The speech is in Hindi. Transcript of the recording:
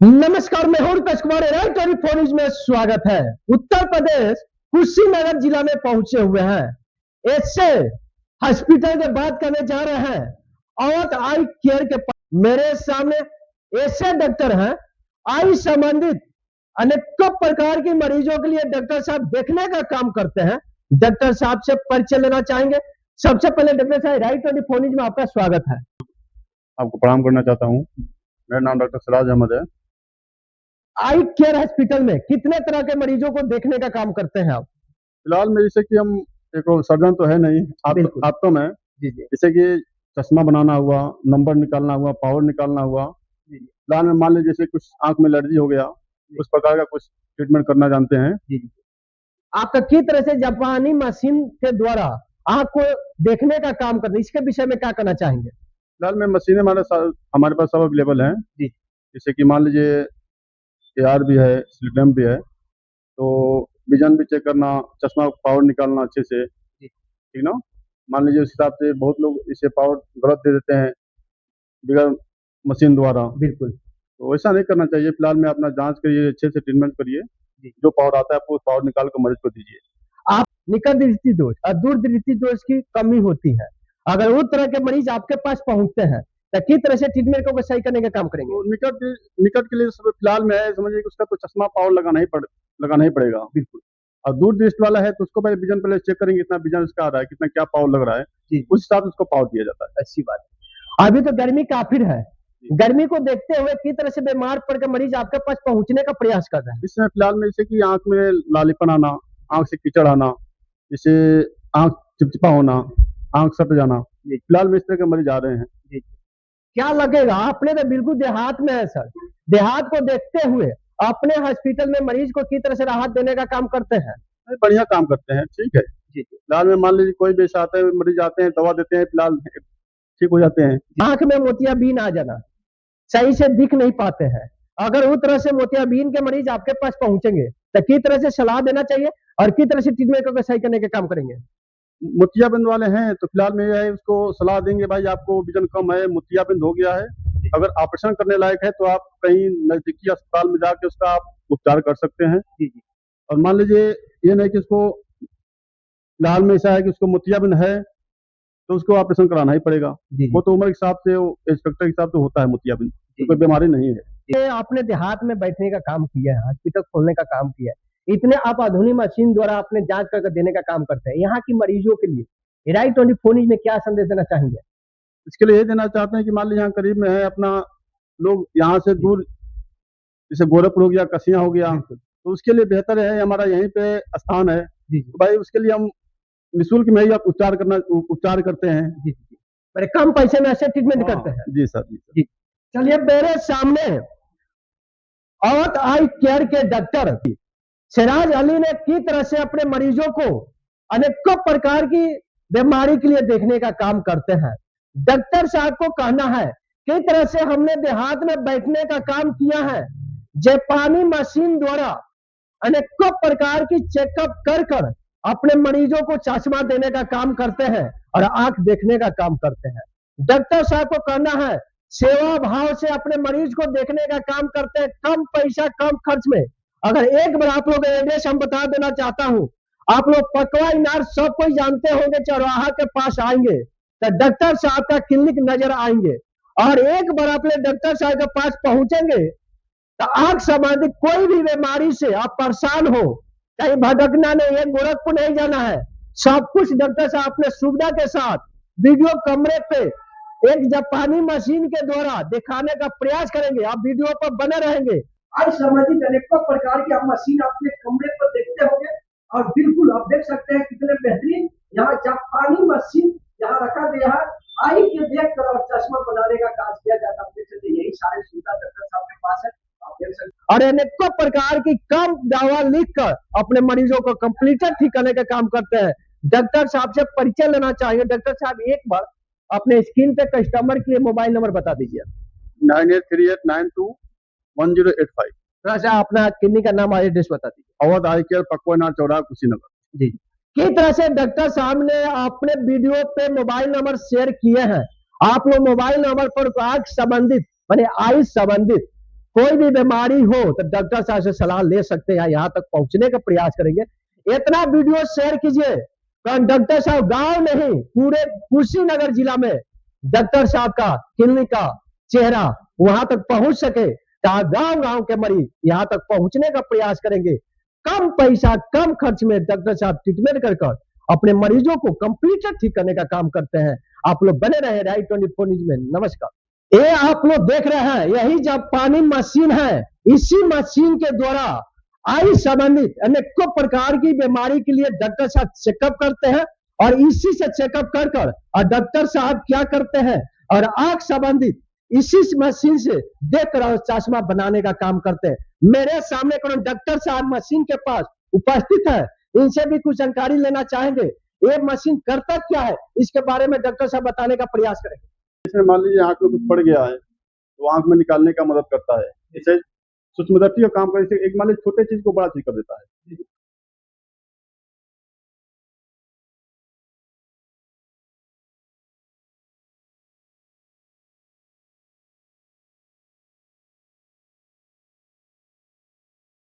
नमस्कार, मैं हूं रुपेश कुमार। राइट 24 में स्वागत है। उत्तर प्रदेश कुशीनगर जिला में पहुंचे हुए हैं। ऐसे हॉस्पिटल की बात करने जा रहे हैं और आई केयर के मेरे सामने ऐसे डॉक्टर हैं, आई संबंधित अनेकों प्रकार के मरीजों के लिए डॉक्टर साहब देखने का काम करते हैं। डॉक्टर साहब से परिचय लेना चाहेंगे। सबसे पहले डॉक्टर साहब, राइट 24 में आपका स्वागत है। आपको प्रणाम करना चाहता हूँ। मेरा नाम डॉक्टर सिराज अहमद है। आई केयर हॉस्पिटल में कितने तरह के मरीजों को देखने का काम करते हैं आप? फिलहाल में जैसे कि हम एक सर्जन तो है नहीं, आप तो मैं जी जी जैसे कि चश्मा बनाना हुआ, नंबर निकालना हुआ, पावर निकालना हुआ। फिलहाल में मान लीजिए जैसे कुछ आंख में एलर्जी हो गया, उस प्रकार का कुछ ट्रीटमेंट करना जानते हैं। जी। आपका किस तरह से जापानी मशीन के द्वारा आंख को देखने का काम करते हैं, इसके विषय में क्या करना चाहेंगे? फिलहाल में मशीनें हमारे पास सब अवेलेबल हैं। जी। जैसे कि मान लीजिए AR भी है, स्लिट भी है, तो विजन भी चेक करना, चश्मा पावर निकालना अच्छे से, ठीक ना। मान लीजिए उस हिसाब से बहुत लोग इसे पावर गलत दे देते हैं बगैर मशीन द्वारा। बिल्कुल। तो ऐसा नहीं करना चाहिए। फिलहाल में अपना जांच करिए, अच्छे से ट्रीटमेंट करिए, जो पावर आता है आपको उस पावर निकाल कर मरीज को दीजिए। आप निकट दृष्टि दोष और दूर दृष्टि दोष की कमी होती है, अगर उस तरह के मरीज आपके पास पहुंचते हैं तो किस तरह से ट्रीटमेंट को सही करने का काम करेंगे? तो निकट के लिए फिलहाल में है, समझिए कि उसका तो चश्मा पावर लगाना ही पड़ेगा। बिल्कुल। और दूर दृष्टि वाला है तो उसको पहले विजन पहले चेक करेंगे, कितना विजन इसका आ रहा है, कितना क्या पावर लग रहा है, उस हिसाब से उसको पावर दिया जाता है। अच्छी बात है। अभी तो गर्मी काफी है, गर्मी को देखते हुए किस तरह से बीमार पड़ के मरीज आपके पास पहुंचने का प्रयास कर रहे हैं? इसमें फिलहाल में जैसे कि आंख में लालीपन आना, आंख से कीचड़ आना, जैसे आंख चिपचिपा होना, आंख सट जाना, फिलहाल में इस तरह के मरीज आ रहे हैं। क्या लगेगा, आपने तो बिल्कुल देहात में है सर, देहात को देखते हुए अपने हॉस्पिटल में मरीज को किस तरह से राहत देने का काम करते हैं? बढ़िया काम करते हैं, ठीक है जी। फिलहाल में मान लीजिए कोई भी ऐसा आता है, मरीज आते हैं, दवा देते हैं, फिलहाल ठीक हो जाते हैं। आंख में मोतियाबिंद आ जाना, सही से दिख नहीं पाते हैं, अगर उस तरह से मोतियाबिंद के मरीज आपके पास पहुंचेंगे तो किस तरह से सलाह देना चाहिए और किस तरह से ट्रीटमेंट को सही करने का काम करेंगे? मोतियाबिंद वाले हैं तो फिलहाल में यह है, उसको सलाह देंगे भाई आपको विजन कम है, मोतियाबिंद हो गया है, अगर ऑपरेशन करने लायक है तो आप कहीं नजदीकी अस्पताल में जाके उसका आप उपचार कर सकते हैं। और मान लीजिए ये नहीं कि उसको फिलहाल में ऐसा है कि उसको मोतियाबिंद है तो उसको ऑपरेशन कराना ही पड़ेगा। वो तो उम्र के हिसाब से, एज फैक्टर के हिसाब से होता है मोतियाबिंद, तो कोई बीमारी नहीं है। ये आपने देहात में बैठने का काम किया है, हॉस्पिटल खोलने का काम किया है, इतने आप आधुनिक मशीन द्वारा अपने जांच करके देने का काम करते हैं, यहाँ की मरीजों के लिए राइट 24 में क्या संदेश देना चाहेंगे? इसके लिए ये देना चाहते हैं कि मान लीजिए यहाँ करीब में है अपना, लोग यहाँ से दूर जैसे गोरखपुर हो गया, कसिया हो गया, तो उसके लिए बेहतर है हमारा यहीं पे स्थान है, तो भाई उसके लिए हम निःशुल्क में ही उपचार करते हैं। बड़े कम पैसे में ऐसे ट्रीटमेंट करते हैं। जी सर, जी। चलिए, मेरे सामने और आई केयर के डॉक्टर सिराज अली ने किस तरह से अपने मरीजों को अनेकों प्रकार की बीमारी के लिए देखने का काम करते हैं। डॉक्टर साहब को कहना है किस तरह से हमने देहात में बैठने का काम किया है, जापानी मशीन द्वारा अनेकों प्रकार की चेकअप कर अपने मरीजों को चश्मा देने का काम करते हैं और आंख देखने का काम करते हैं। डॉक्टर साहब को कहना है सेवा भाव से अपने मरीज को देखने का काम करते हैं, कम पैसा कम खर्च में। अगर एक बार आप लोग एड्रेस हम बता देना चाहता हूं, आप लोग पकवा इनार सब कोई जानते होंगे, चौराहा के पास आएंगे तो डॉक्टर साहब का क्लिनिक नजर आएंगे, और एक बार अपने डॉक्टर साहब के पास पहुंचेंगे तो आंख संबंधित कोई भी बीमारी से आप परेशान हो, कहीं भटकना नहीं है, गोरखपुर नहीं जाना है, सब कुछ डॉक्टर साहब अपने सुविधा के साथ वीडियो कमरे पे एक जापानी मशीन के द्वारा दिखाने का प्रयास करेंगे। आप वीडियो पर बने रहेंगे। आज संबंधित अनेकों प्रकार की आप मशीन अपने कमरे पर देखते होंगे, और बिल्कुल आप देख सकते हैं कितने बेहतरीन यहाँ जापानी मशीन यहाँ रखा गया है। आई के देख कर और चश्मा बनाने का काम किया जाता है। आप देख सकते हैं यही सारे सुविधा डॉक्टर साहब के पास है, आप देख सकते हैं। और अनेकों प्रकार की कम दवा लिख कर अपने मरीजों को कंप्लीटर ठीक करने का काम करते हैं। डॉक्टर साहब से परिचय लेना चाहिए। डॉक्टर साहब एक बार अपने स्क्रीन पे कस्टमर के लिए मोबाइल नंबर बता दीजिए। 9838921085। थोड़ा सा अपना क्लिनिक का नाम और एड्रेस बता दीजिए। अवध आई केयर, पकवाना चौराहा, कुशीनगर। जी। किस तरह से डॉक्टर साहब ने अपने वीडियो पे मोबाइल नंबर शेयर किए हैं, आप लोग मोबाइल नंबर पर आंख संबंधित माने आई संबंधित कोई भी बीमारी हो तो डॉक्टर साहब से सलाह ले सकते हैं, यहाँ तक पहुंचने का प्रयास करेंगे। इतना वीडियो शेयर कीजिए, कारण डॉक्टर साहब गांव नहीं पूरे कुशीनगर जिला में डॉक्टर साहब का क्लिनिक का चेहरा वहां तक पहुंच सके, गांव गांव के मरीज यहाँ तक पहुंचने का प्रयास करेंगे। कम पैसा कम खर्च में डॉक्टर साहब ट्रीटमेंट कर अपने मरीजों को कंप्लीट ठीक करने का काम करते हैं। आप लोग बने रहे राइट 24 न्यूज में। नमस्कार। ये आप लोग देख रहे हैं, यही जापानी मशीन है। इसी मशीन के द्वारा आई संबंधित अनेकों प्रकार की बीमारी के लिए डॉक्टर साहब चेकअप करते हैं, और इसी से चेकअप कर और डॉक्टर साहब क्या करते हैं, और आंख संबंधित इसी मशीन से देखकर चश्मा बनाने का काम करते हैं। मेरे सामने डॉक्टर साहब मशीन के पास उपस्थित है, इनसे भी कुछ जानकारी लेना चाहेंगे। ये मशीन करता क्या है, इसके बारे में डॉक्टर साहब बताने का प्रयास करेंगे। इसमें मान लीजिए आंख में कुछ पड़ गया है तो आंख में निकालने का मदद करता है। इसे सूक्ष्मदर्शी का काम कर, एक मान लीजिए छोटे चीज को बड़ा चीज कर देता है।